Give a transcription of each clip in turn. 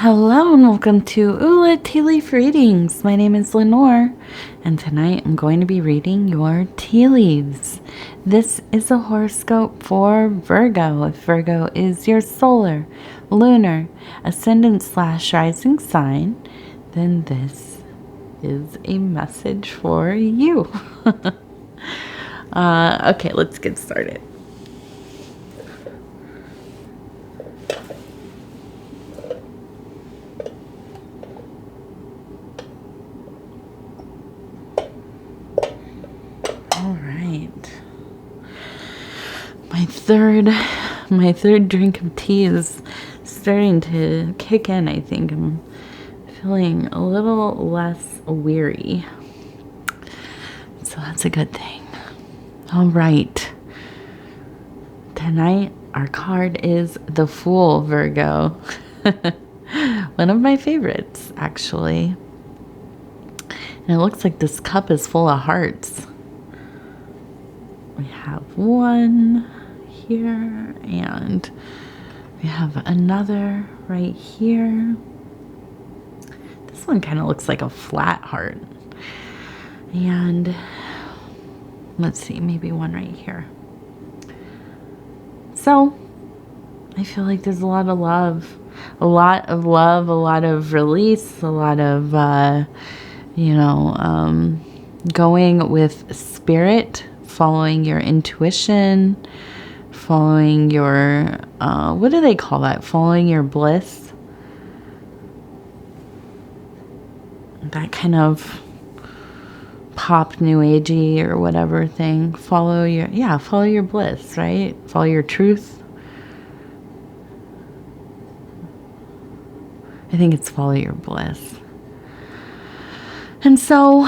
Hello and welcome to Ula Tea Leaf Readings. My name is Lenor, and tonight I'm going to be reading your tea leaves. This is a horoscope for Virgo. If Virgo is your solar, lunar, ascendant/rising sign, then this is a message for you. Okay, let's get started. All right. My third drink of tea is starting to kick in, I think. I'm feeling a little less weary. So that's a good thing. All right. Tonight, our card is the Fool, Virgo. One of my favorites, actually. And it looks like this cup is full of hearts. We have one here, and we have another right here. This one kind of looks like a flat heart. And let's see, maybe one right here. So I feel like there's a lot of love, a lot of release, a lot of, going with spirit, following your intuition, following your, what do they call that? Following your bliss. That kind of pop new agey or whatever thing. Follow your bliss, right? Follow your truth. I think it's follow your bliss. And so,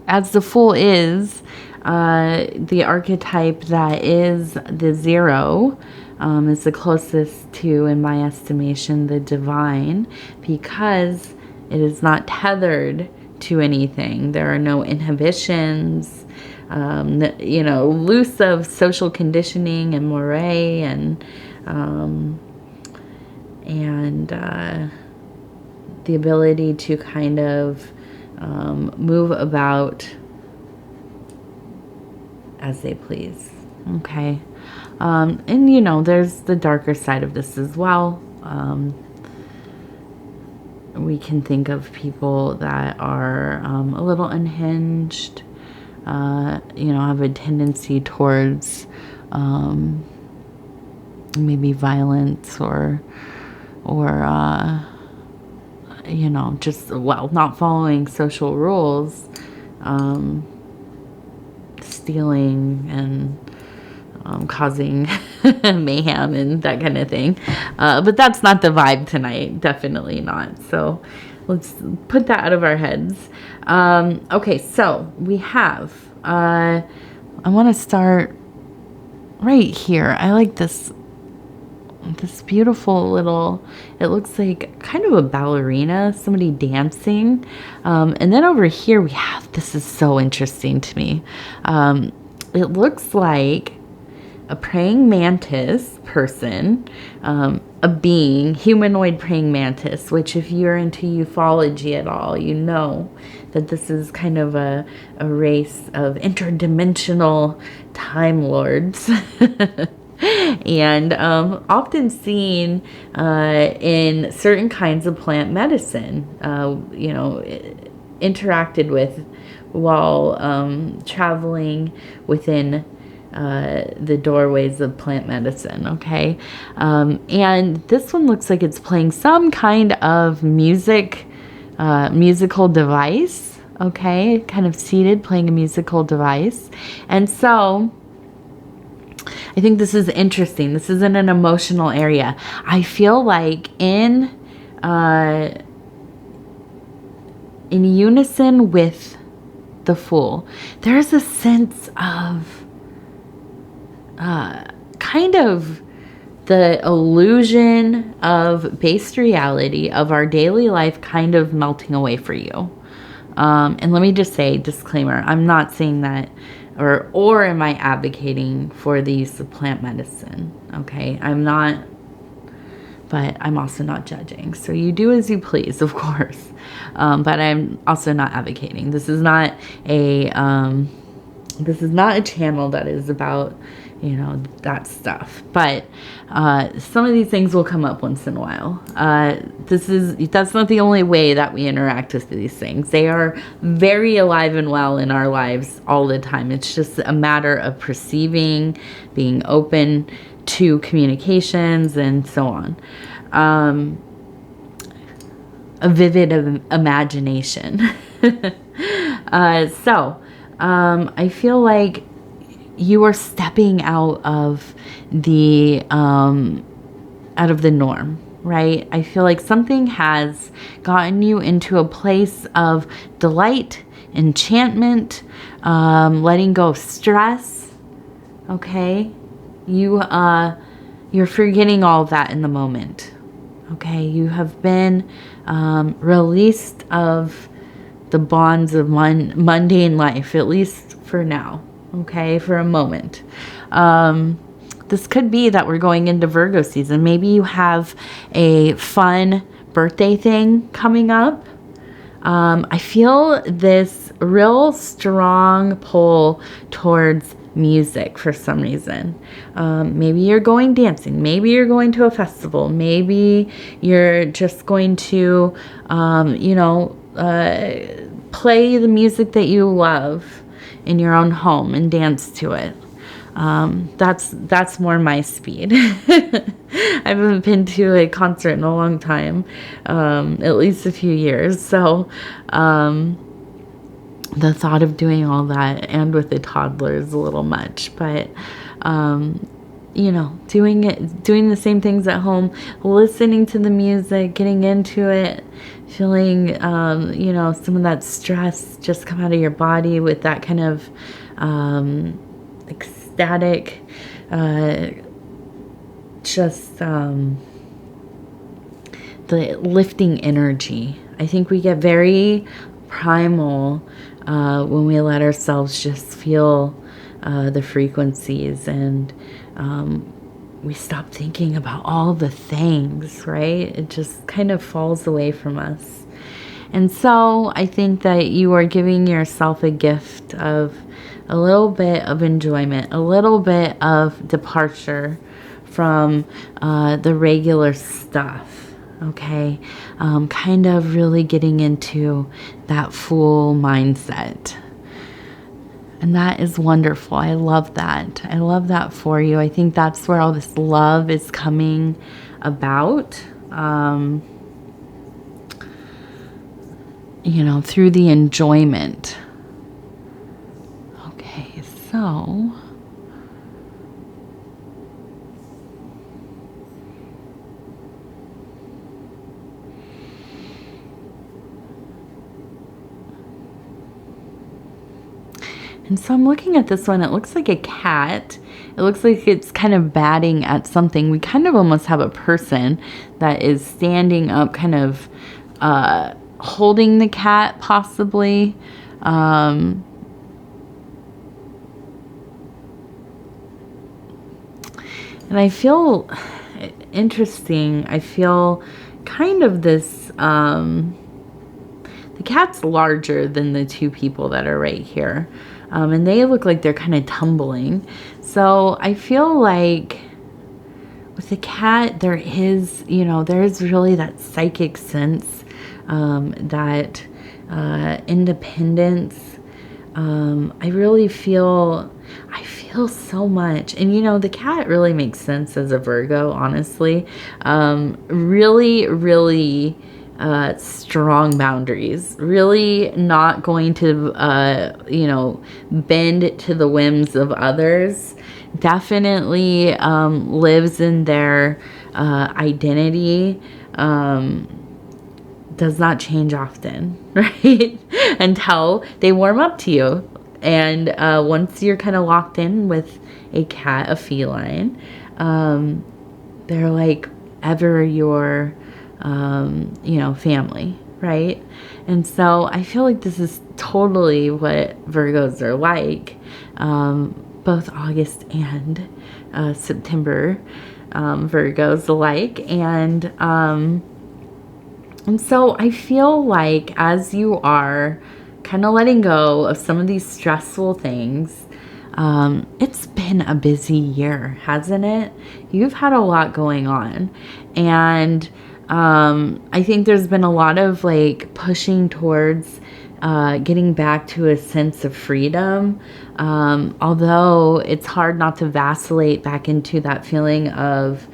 as the Fool is, the archetype that is the 0 is the closest to, in my estimation, the divine, because it is not tethered to anything. There are no inhibitions, loose of social conditioning and moray and the ability to kind of move about as they please. Okay. And there's the darker side of this as well. We can think of people that are a little unhinged, have a tendency towards maybe violence or not following social rules, stealing and causing mayhem and that kind of thing. But that's not the vibe tonight. Definitely not. So let's put that out of our heads. Okay, so we have, I want to start right here. I like this beautiful little, it looks like kind of a ballerina, somebody dancing. And then over here we have, this is so interesting to me. It looks like a praying mantis person, a being, humanoid praying mantis, which if you're into ufology at all, you know that this is kind of a race of interdimensional time lords. And often seen in certain kinds of plant medicine, interacted with while traveling within the doorways of plant medicine, okay? And this one looks like it's playing some kind of musical device, okay? Kind of seated, playing a musical device. And so I think this is interesting. This is in an emotional area. I feel like in unison with the Fool, there's a sense of kind of the illusion of based reality of our daily life kind of melting away for you. And let me just say, disclaimer, I'm not saying that or am I advocating for the use of plant medicine? Okay, I'm not but I'm also not judging. So you do as you please, of course. But I'm also not advocating. This is not a channel that is about, you know, that stuff. But some of these things will come up once in a while. That's not the only way that we interact with these things. They are very alive and well in our lives all the time. It's just a matter of perceiving, being open to communications, and so on. A vivid imagination. I feel like you are stepping out of the norm, right? I feel like something has gotten you into a place of delight, enchantment, letting go of stress. Okay, you're forgetting all of that in the moment. Okay, you have been released of the bonds of mundane life, at least for now. Okay, for a moment. This could be that we're going into Virgo season. Maybe you have a fun birthday thing coming up. I feel this real strong pull towards music for some reason. Maybe you're going dancing. Maybe you're going to a festival. Maybe you're just going to, play the music that you love in your own home and dance to it. That's more my speed. I haven't been to a concert in a long time, at least a few years. So the thought of doing all that and with a toddler is a little much. But doing the same things at home, listening to the music, getting into it, feeling some of that stress just come out of your body with that kind of ecstatic, the lifting energy. I think we get very primal when we let ourselves just feel the frequencies, and we stop thinking about all the things, right? It just kind of falls away from us. And so I think that you are giving yourself a gift of a little bit of enjoyment, a little bit of departure from the regular stuff, okay? Kind of really getting into that Fool mindset. And that is wonderful. I love that. I love that for you. I think that's where all this love is coming about, through the enjoyment. Okay, so and so I'm looking at this one. It looks like a cat. It looks like it's kind of batting at something. We kind of almost have a person that is standing up, kind of holding the cat, possibly. And I feel interesting. I feel kind of this... the cat's larger than the two people that are right here. And they look like they're kind of tumbling. So I feel like with the cat, there is really that psychic sense, that independence. I really feel so much. And the cat really makes sense as a Virgo, honestly. Really, really strong boundaries, really not going to bend to the whims of others. Definitely lives in their identity, does not change often, right? Until they warm up to you. And once you're kind of locked in with a cat, a feline, they're like ever your family, right? And so I feel like this is totally what Virgos are like, both August and September. Virgos alike. And so I feel like as you are kind of letting go of some of these stressful things, it's been a busy year, hasn't it? You've had a lot going on. And I think there's been a lot of like pushing towards getting back to a sense of freedom. Although it's hard not to vacillate back into that feeling of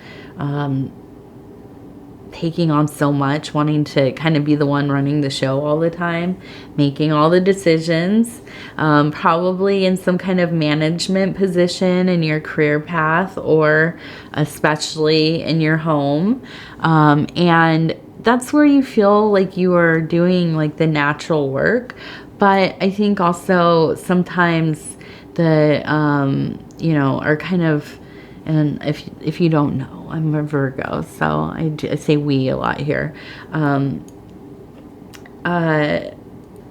taking on so much, wanting to kind of be the one running the show all the time, making all the decisions, probably in some kind of management position in your career path, or especially in your home. And that's where you feel like you are doing like the natural work. But I think also sometimes the, are kind of, and if you don't know, I'm a Virgo, so I say we a lot here.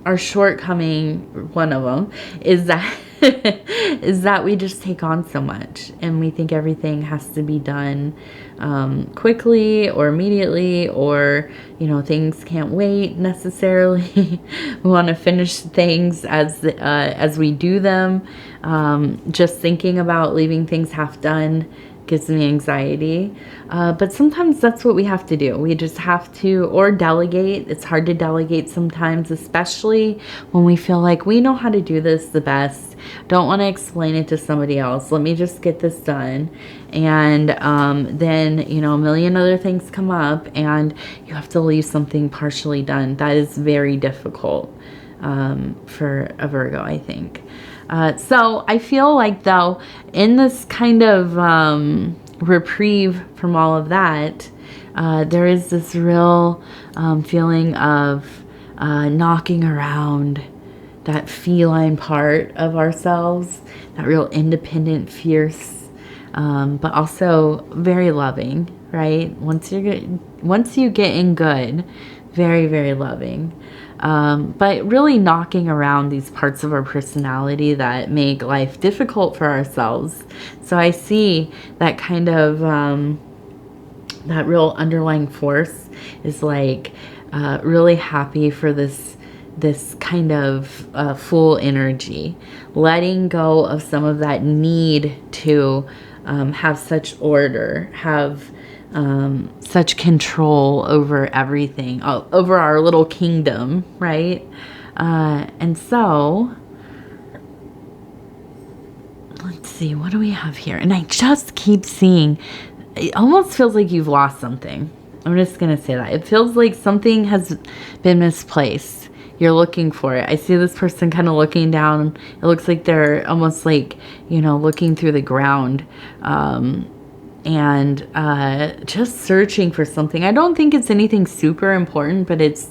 Our shortcoming, one of them, is that is that we just take on so much, and we think everything has to be done quickly or immediately, or things can't wait necessarily. We want to finish things as we do them. Just thinking about leaving things half done gives me anxiety. But sometimes that's what we have to do. We just have to, or delegate. It's hard to delegate sometimes, especially when we feel like we know how to do this the best. Don't want to explain it to somebody else. Let me just get this done. And then, a million other things come up and you have to leave something partially done. That is very difficult for a Virgo, I think. So I feel like, though, in this kind of reprieve from all of that, there is this real feeling of knocking around that feline part of ourselves, that real independent, fierce, but also very loving, right? Once you get in good, very, very loving. But really knocking around these parts of our personality that make life difficult for ourselves. So I see that kind of, that real underlying force is like really happy for this kind of full energy, letting go of some of that need to have such order, have such control over everything, over our little kingdom, right? And so, let's see, what do we have here? And I just keep seeing, it almost feels like you've lost something. I'm just going to say that. It feels like something has been misplaced. You're looking for it. I see this person kind of looking down. It looks like they're almost like, looking through the ground. And just searching for something. I don't think it's anything super important, but it's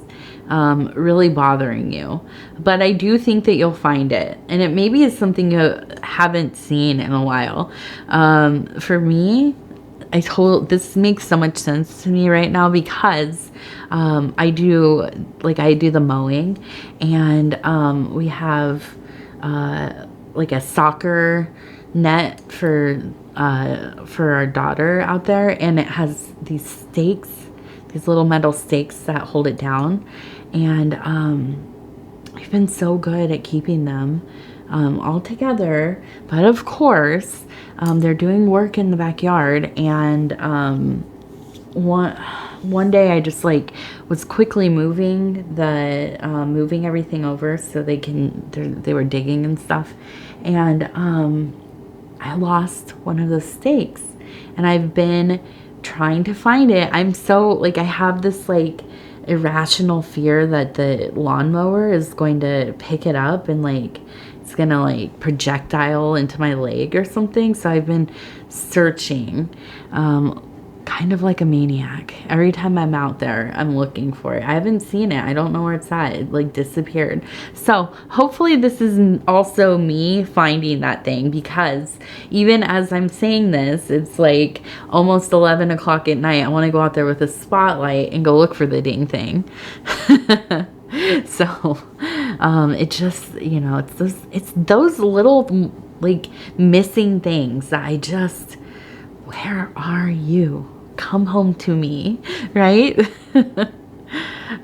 really bothering you. But I do think that you'll find it. And it maybe is something you haven't seen in a while. For me, this makes so much sense to me right now, because I do the mowing, and we have like a soccer net for our daughter out there, and it has these stakes, these little metal stakes that hold it down, and I've been so good at keeping them all together. But of course, they're doing work in the backyard, and one day I just was quickly moving everything over so they were digging and stuff, and I lost one of those stakes, and I've been trying to find it. I'm so I have this irrational fear that the lawnmower is going to pick it up and it's gonna projectile into my leg or something. So I've been searching, kind of like a maniac. Every time I'm out there, I'm looking for it. I haven't seen it. I don't know where it's at. It disappeared. So hopefully this is also me finding that thing, because even as I'm saying this, it's almost 11 o'clock at night. I want to go out there with a spotlight and go look for the dang thing. So it just, it's those little missing things that I just where are you? Come home to me, right?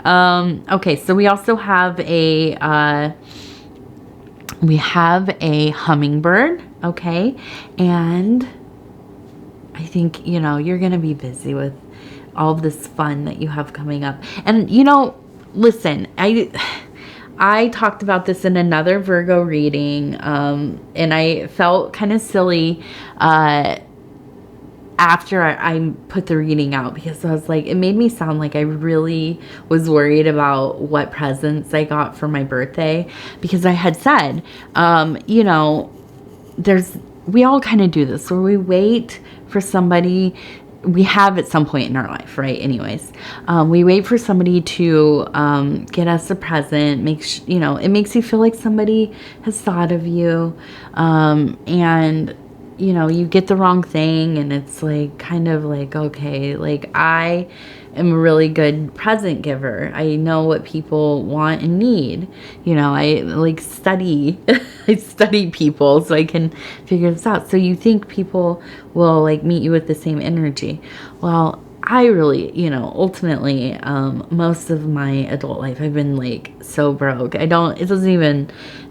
Okay, so we also have a hummingbird, okay? And I think, you're going to be busy with all of this fun that you have coming up. And, listen, I talked about this in another Virgo reading, and I felt kind of silly after I put the reading out, because I was like, it made me sound like I really was worried about what presents I got for my birthday, because I had said, we all kind of do this where we wait for somebody. We have at some point in our life, right? Anyways, we wait for somebody to get us a present. It makes you feel like somebody has thought of you, and you get the wrong thing, and it's like kind of like, okay, like I am a really good present giver. I know what people want and need. I like study. I study people so I can figure this out. So you think people will like meet you with the same energy. Well, I really, ultimately, most of my adult life, I've been like so broke.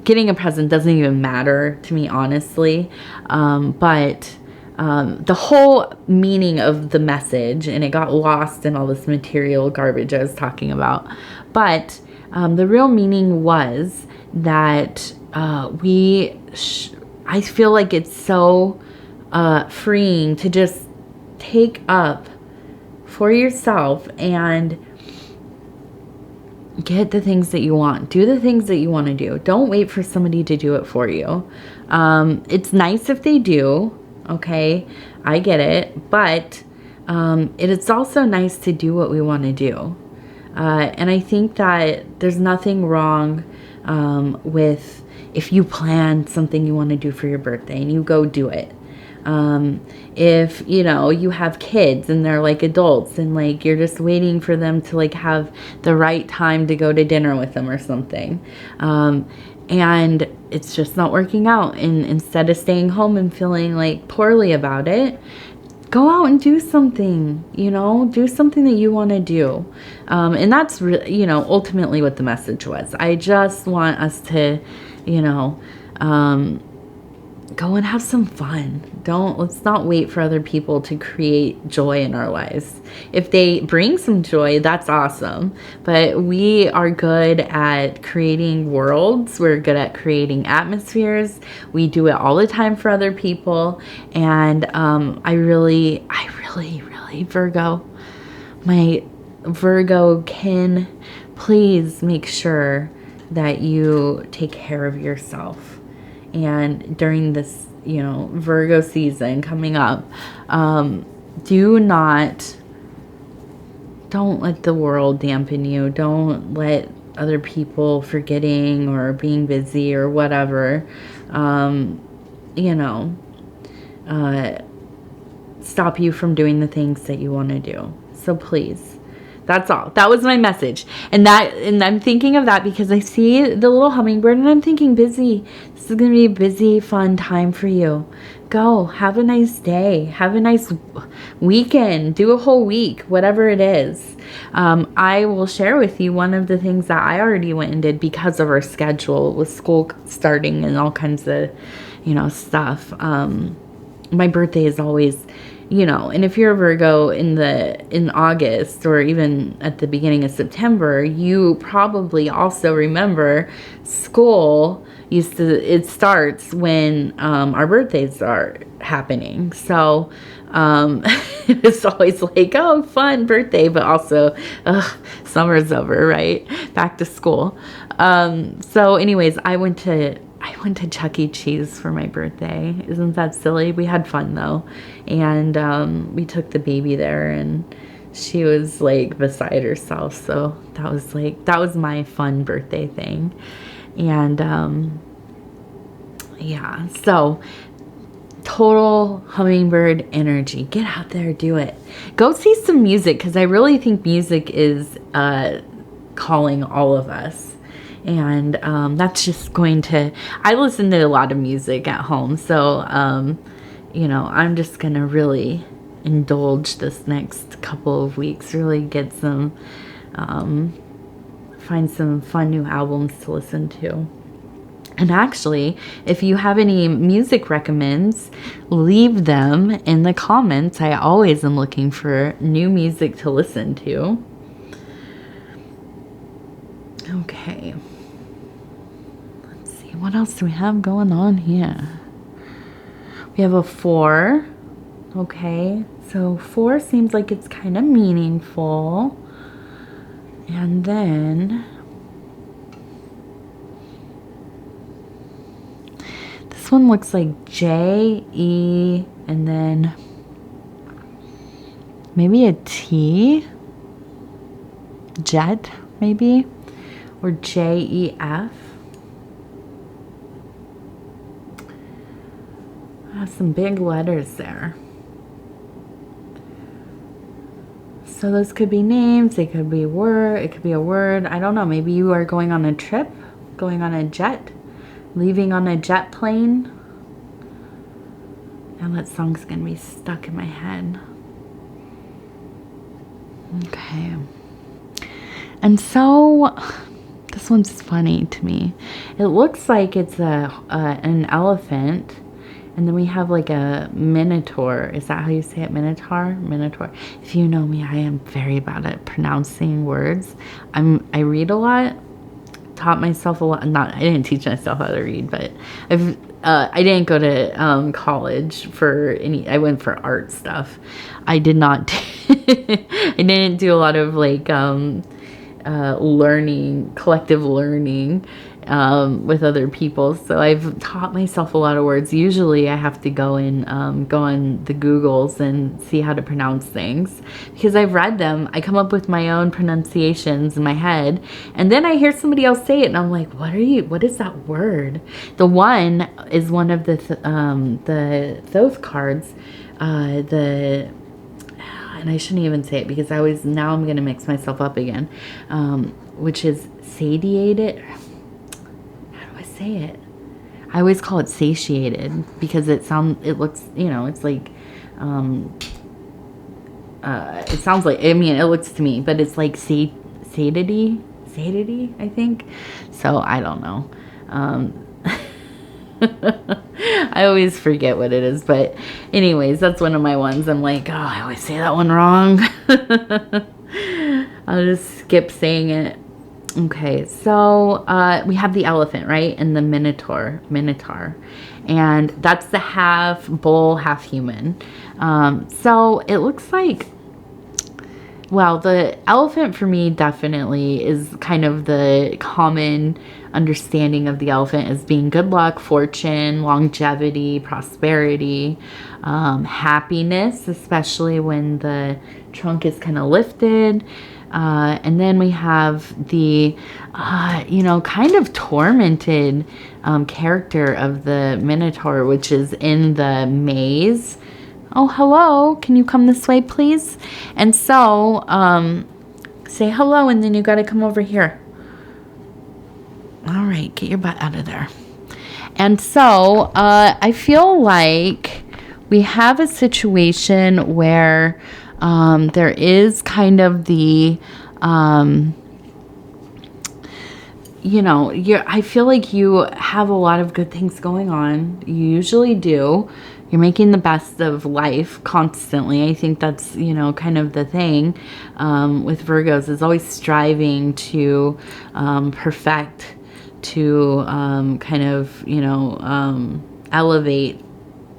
Getting a present doesn't even matter to me, honestly. But the whole meaning of the message, and it got lost in all this material garbage I was talking about. But the real meaning was that I feel like it's so freeing to just take up for yourself and get the things that you want. Do the things that you want to do. Don't wait for somebody to do it for you. It's nice if they do. Okay, I get it. But it's also nice to do what we want to do. And I think that there's nothing wrong with if you plan something you want to do for your birthday and you go do it. If you have kids and they're like adults and like you're just waiting for them to like have the right time to go to dinner with them or something, and it's just not working out, and instead of staying home and feeling like poorly about it, go out and do something. Do something that you want to do, and that's ultimately what the message was. I just want us to go and have some fun. Let's not wait for other people to create joy in our lives. If they bring some joy, that's awesome. But we are good at creating worlds. We're good at creating atmospheres. We do it all the time for other people. And I really, Virgo, my Virgo kin, please make sure that you take care of yourself. And during this, Virgo season coming up, don't let the world dampen you. Don't let other people forgetting or being busy or whatever, stop you from doing the things that you want to do. So please. That's all. That was my message. And I'm thinking of that because I see the little hummingbird and I'm thinking busy. This is going to be a busy, fun time for you. Go. Have a nice day. Have a nice weekend. Do a whole week, whatever it is. I will share with you one of the things that I already went and did because of our schedule with school starting and all kinds of, stuff. My birthday is always... and if you're a Virgo in August or even at the beginning of September, you probably also remember school it starts when our birthdays are happening. So it's always like, oh, fun birthday, but also summer's over, right? Back to school. So anyways, I went to Chuck E. Cheese for my birthday. Isn't that silly? We had fun though. And we took the baby there and she was like beside herself. So that was my fun birthday thing. And yeah, so total hummingbird energy. Get out there, do it. Go see some music because I really think music is calling all of us. And that's just I listen to a lot of music at home. So, you know, I'm just going to really indulge this next couple of weeks, really get some, find some fun new albums to listen to. And actually, if you have any music recommends, leave them in the comments. I always am looking for new music to listen to. Okay. Let's see. What else do we have going on here? We have a 4. Okay. So 4 seems like it's kind of meaningful. And then this one looks like J, E, and then maybe a T. Jet, maybe. Or J, E, F. Some big letters there. So those could be names, it could be a word, I don't know. Maybe you are going on a trip, going on a jet, leaving on a jet plane. And that song's gonna be stuck in my head. Okay. And so this one's funny to me. It looks like it's an elephant. And then we have like a minotaur. Is that how you say it? Minotaur? Minotaur. If you know me, I am very bad at pronouncing words. I read a lot. Taught myself a lot. I didn't teach myself how to read, but I didn't go to college for any. I went for art stuff. I did not. I didn't do a lot of like learning, collective learning. With other people, so I've taught myself a lot of words. Usually I have to go on the Googles and see how to pronounce things, because I've read them. I come up with my own pronunciations in my head, and then I hear somebody else say it and I'm like, what is that word? The one is one of the Thoth cards, and I shouldn't even say it because now I'm gonna mix myself up again, which is satiated. Say it. I always call it satiated because it looks, you know, it's like it sounds like, I mean, it looks to me, but it's like satiety, I think. So I don't know. I always forget what it is, but anyways, that's one of my ones. I'm like, oh, I always say that one wrong. I'll just skip saying it. Okay, so we have the elephant, right? And the minotaur. And that's the half bull, half human. So it looks like, well, the elephant for me definitely is kind of the common understanding of the elephant as being good luck, fortune, longevity, prosperity, happiness, especially when the trunk is kind of lifted. And then we have the, you know, kind of tormented character of the minotaur, which is in the maze. Oh, hello. Can you come this way, please? And so say hello, and then you got to come over here. All right, get your butt out of there. And so I feel like we have a situation where there is kind of the, you know, I feel like you have a lot of good things going on. You usually do. You're making the best of life constantly. I think that's, you know, kind of the thing with Virgos, is always striving to perfect, to kind of, you know, elevate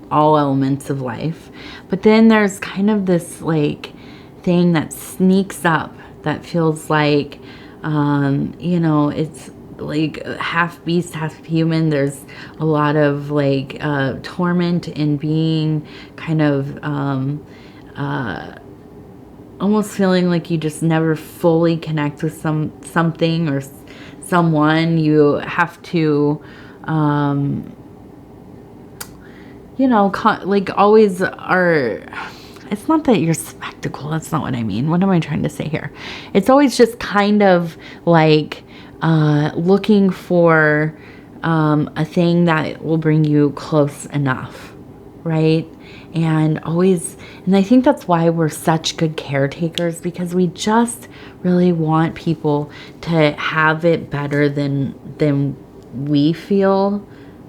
all elements of life. But then there's kind of this like thing that sneaks up that feels like, you know, it's like half beast, half human. There's a lot of like torment in being kind of almost feeling like you just never fully connect with something or someone. You have to you know, like always are, it's not that you're spectacle, that's not what I mean. What am I trying to say here? It's always just kind of like looking for a thing that will bring you close enough, right? And I think that's why we're such good caretakers, because we just really want people to have it better than we feel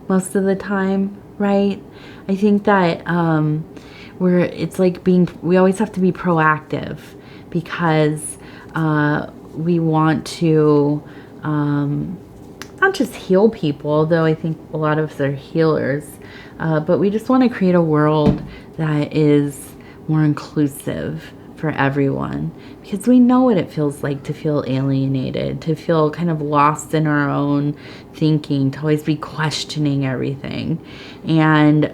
most of the time, right? I think that it's like we always have to be proactive, because we want to not just heal people, though I think a lot of us are healers, but we just want to create a world that is more inclusive for everyone, because we know what it feels like to feel alienated, to feel kind of lost in our own thinking, to always be questioning everything. And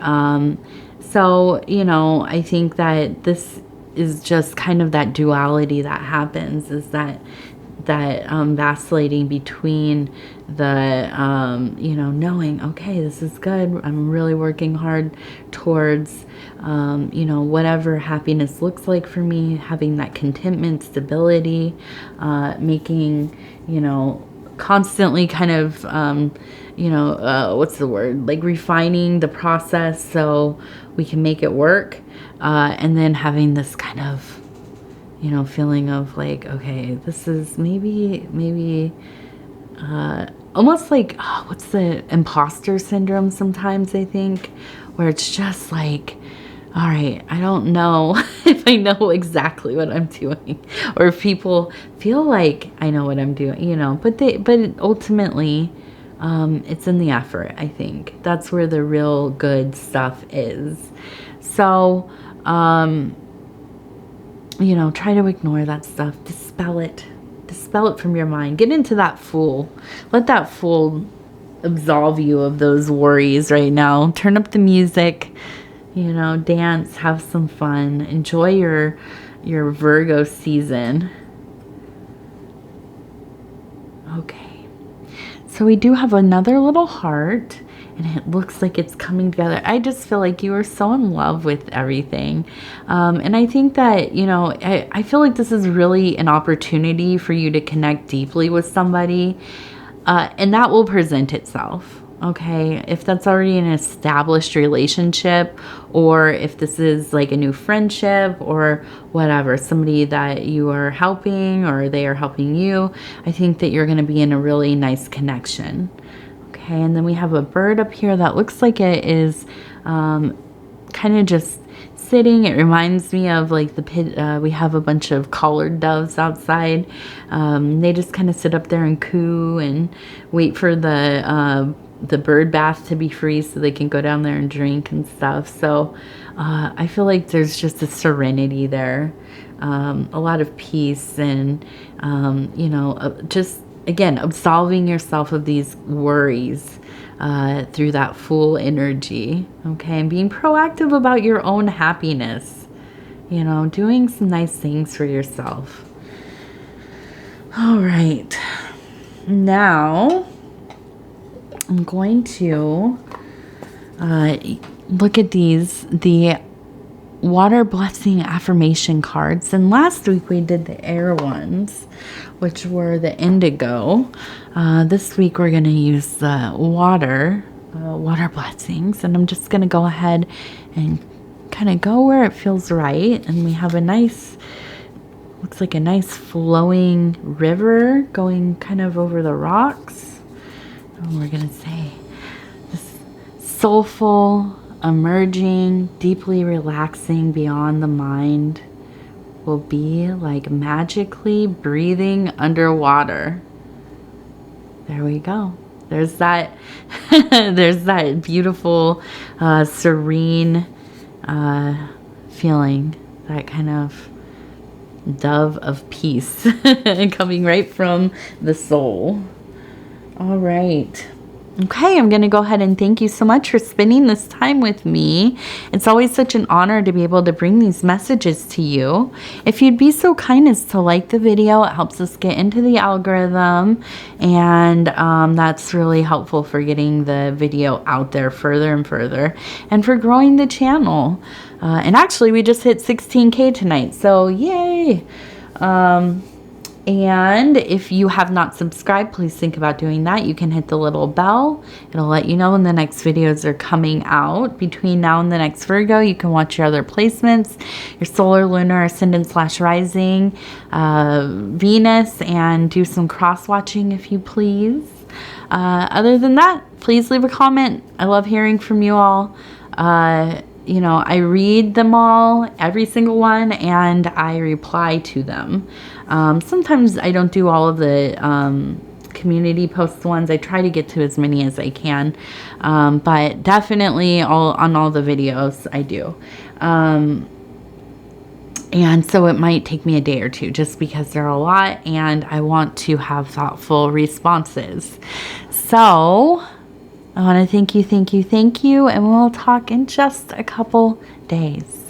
so, I think that this is just kind of that duality that happens, is that vacillating between the knowing, okay, this is good, I'm really working hard towards whatever happiness looks like for me, having that contentment, stability, making constantly kind of what's the word, like refining the process so we can make it work, and then having this kind of feeling of like, okay, this is maybe almost like, what's the imposter syndrome sometimes, I think, where it's just like, all right, I don't know if I know exactly what I'm doing, or if people feel like I know what I'm doing, but ultimately, it's in the effort. I think that's where the real good stuff is. So, try to ignore that stuff. Dispel it from your mind. Get into that Fool. Let that Fool absolve you of those worries right now. Turn up the music, dance, have some fun. Enjoy your Virgo season. Okay. So we do have another little heart, and it looks like it's coming together. I just feel like you are so in love with everything. And I think that, I feel like this is really an opportunity for you to connect deeply with somebody. And that will present itself. Okay. If that's already an established relationship, or if this is like a new friendship or whatever, somebody that you are helping or they are helping you, I think that you're going to be in a really nice connection. Okay, and then we have a bird up here that looks like it is kind of just sitting. It reminds me of like the pit. We have a bunch of collared doves outside. They just kind of sit up there and coo and wait for the bird bath to be free so they can go down there and drink and stuff. So I feel like there's just a serenity there, a lot of peace, and just, again, absolving yourself of these worries through that Fool energy, okay? And being proactive about your own happiness, doing some nice things for yourself. All right. Now, I'm going to look at the water blessing affirmation cards. And last week we did the air ones, which were the indigo. This week we're going to use the water blessings. And I'm just going to go ahead and kind of go where it feels right. And we have a nice, looks like a nice flowing river going kind of over the rocks. And we're going to say this soulful, emerging, deeply relaxing beyond the mind will be like magically breathing underwater. There we go. There's that there's that beautiful serene feeling, that kind of dove of peace coming right from the soul. All right. Okay, I'm going to go ahead and thank you so much for spending this time with me. It's always such an honor to be able to bring these messages to you. If you'd be so kind as to like the video, it helps us get into the algorithm, and that's really helpful for getting the video out there further and further, and for growing the channel. And actually, we just hit 16K tonight, so yay! And if you have not subscribed, please think about doing that. You can hit the little bell. It'll let you know when the next videos are coming out. Between now and the next Virgo, you can watch your other placements, your solar, lunar, ascendant / rising, Venus, and do some cross-watching if you please. Other than that, please leave a comment. I love hearing from you all. You know, I read them all, every single one, and I reply to them. Sometimes I don't do all of the community post ones. I try to get to as many as I can, but definitely on all the videos I do. And so it might take me a day or two just because there are a lot and I want to have thoughtful responses. So I want to thank you, and we'll talk in just a couple days.